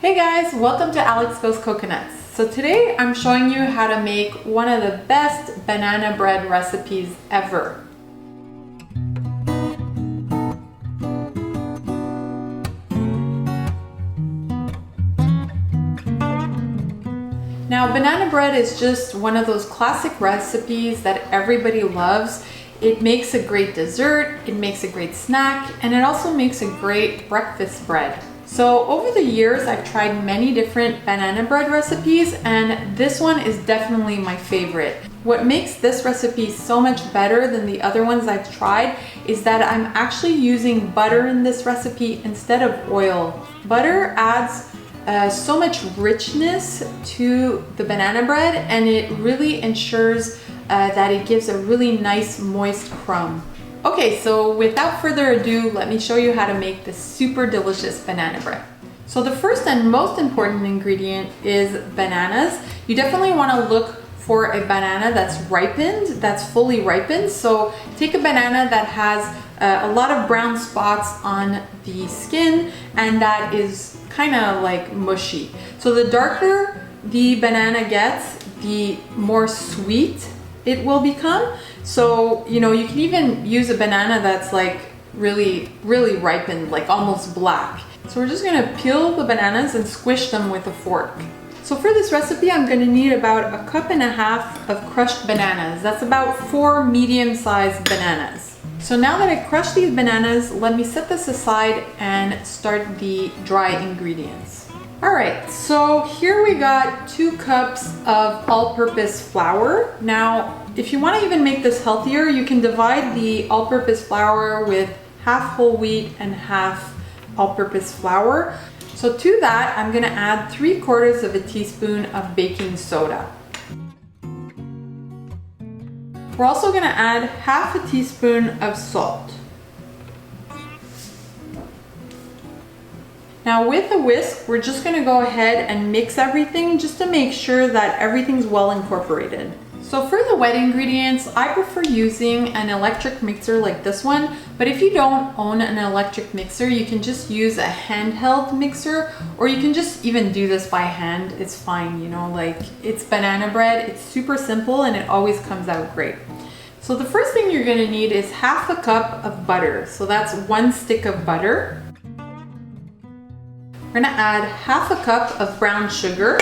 Hey guys, welcome to Alex Goes Coconuts. So today I'm showing you how to make one of the best banana bread recipes ever. Now, banana bread is just one of those classic recipes that everybody loves. It makes a great dessert, it makes a great snack, and it also makes a great breakfast bread. So over the years, I've tried many different banana bread recipes, and this one is definitely my favorite. What makes this recipe so much better than the other ones I've tried is that I'm actually using butter in this recipe instead of oil. Butter adds so much richness to the banana bread, and it really ensures that it gives a really nice moist crumb. Okay, so without further ado, let me show you how to make this super delicious banana bread. So the first and most important ingredient is bananas. You definitely want to look for a banana that's ripened, that's fully ripened. So take a banana that has a lot of brown spots on the skin and that is kind of like mushy. So the darker the banana gets, the more sweet it will become. So, you can even use a banana that's like really ripened, like almost black. So we're just gonna peel the bananas and squish them with a fork. So for this recipe, I'm gonna need about 1.5 cups of crushed bananas. That's about 4 medium-sized bananas. So now that I crushed these bananas, let me set this aside and start the dry ingredients. All right, so here we got 2 cups of all-purpose flour. Now, if you want to even make this healthier, you can divide the all-purpose flour with half whole wheat and half all-purpose flour. So to that, I'm going to add 3/4 of a teaspoon of baking soda. We're also going to add half a teaspoon of salt. Now with a whisk, we're just going to go ahead and mix everything just to make sure that everything's well incorporated. So for the wet ingredients, I prefer using an electric mixer like this one, but if you don't own an electric mixer, you can just use a handheld mixer, or you can just even do this by hand. It's fine, like it's banana bread, it's super simple and it always comes out great. So the first thing you're gonna need is half a cup of butter. So that's 1 stick of butter. We're gonna add half a cup of brown sugar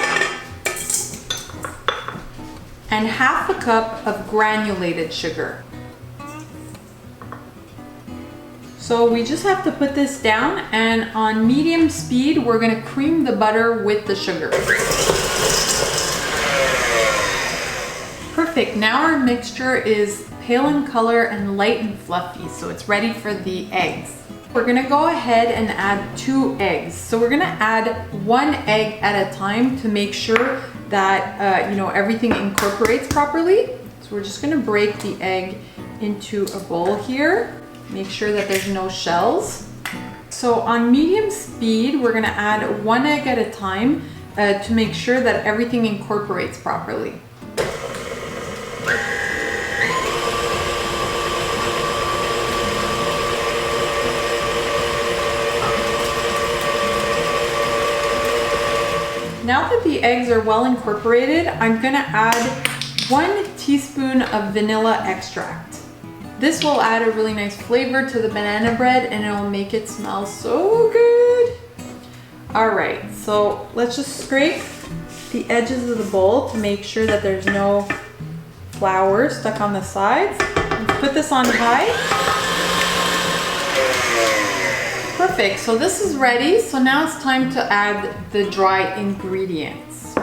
and half a cup of granulated sugar. So we just have to put this down, and on medium speed, we're gonna cream the butter with the sugar. Perfect, now our mixture is pale in color and light and fluffy, so it's ready for the eggs. We're gonna go ahead and add 2 eggs. So we're gonna add 1 egg at a time to make sure that everything incorporates properly. So we're just gonna break the egg into a bowl here. Make sure that there's no shells. So on medium speed, we're gonna add 1 egg at a time to make sure that everything incorporates properly. Now that the eggs are well incorporated, I'm gonna add 1 teaspoon of vanilla extract. This will add a really nice flavor to the banana bread and it'll make it smell so good. All right, so let's just scrape the edges of the bowl to make sure that there's no flour stuck on the sides. Let's put this on high. Perfect, so this is ready. So now it's time to add the dry ingredients.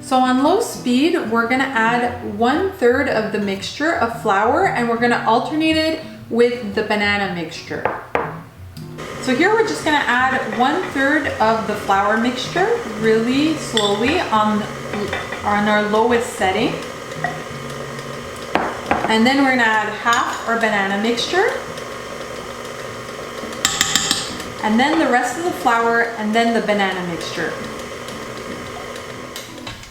So on low speed, we're gonna add 1/3 of the mixture of flour and we're gonna alternate it with the banana mixture. So here we're just gonna add 1/3 of the flour mixture really slowly on our lowest setting. And then we're gonna add half our banana mixture, and then the rest of the flour, and then the banana mixture.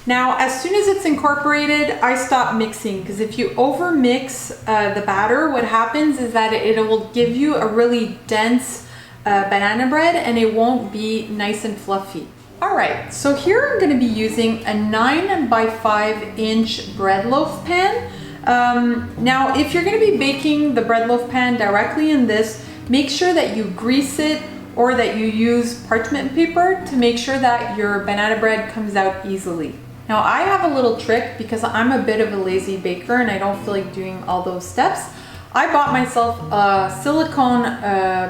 Now, as soon as it's incorporated, I stop mixing, because if you over mix the batter, what happens is that it will give you a really dense banana bread and it won't be nice and fluffy. All right, so here I'm gonna be using a 9 by 5 inch bread loaf pan. Now, if you're gonna be baking the bread loaf pan directly in this, make sure that you grease it or that you use parchment paper to make sure that your banana bread comes out easily. Now, I have a little trick because I'm a bit of a lazy baker and I don't feel like doing all those steps. I bought myself a silicone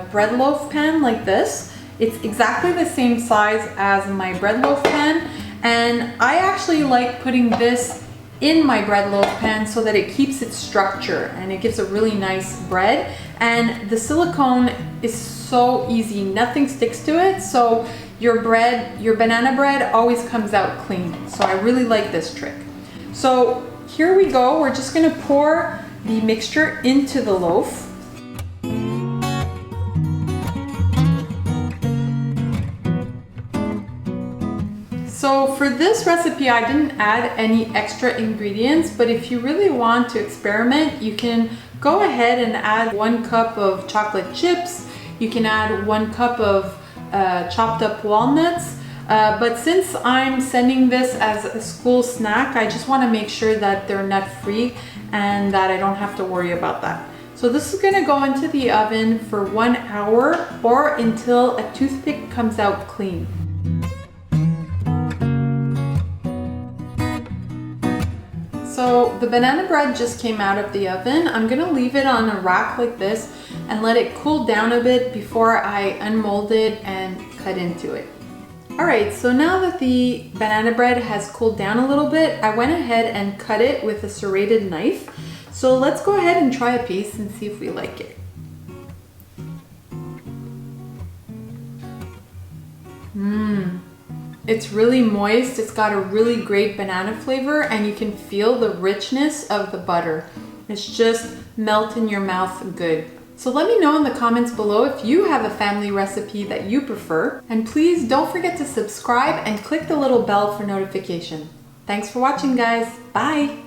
bread loaf pan like this. It's exactly the same size as my bread loaf pan, and I actually like putting this in my bread loaf pan so that it keeps its structure and it gives a really nice bread. And the silicone is so easy, nothing sticks to it, so your banana bread always comes out clean. So I really like this trick. So here we go, we're just gonna pour the mixture into the loaf. So for this recipe, I didn't add any extra ingredients, but if you really want to experiment, you can go ahead and add 1 cup of chocolate chips. You can add 1 cup of chopped up walnuts. But since I'm sending this as a school snack, I just want to make sure that they're nut-free and that I don't have to worry about that. So this is going to go into the oven for 1 hour or until a toothpick comes out clean. So the banana bread just came out of the oven. I'm gonna leave it on a rack like this and let it cool down a bit before I unmold it and cut into it. All right, so now that the banana bread has cooled down a little bit, I went ahead and cut it with a serrated knife. So let's go ahead and try a piece and see if we like it. It's really moist, it's got a really great banana flavor, and you can feel the richness of the butter. It's just melt in your mouth good. So let me know in the comments below if you have a family recipe that you prefer, and please don't forget to subscribe and click the little bell for notification. Thanks for watching, guys. Bye!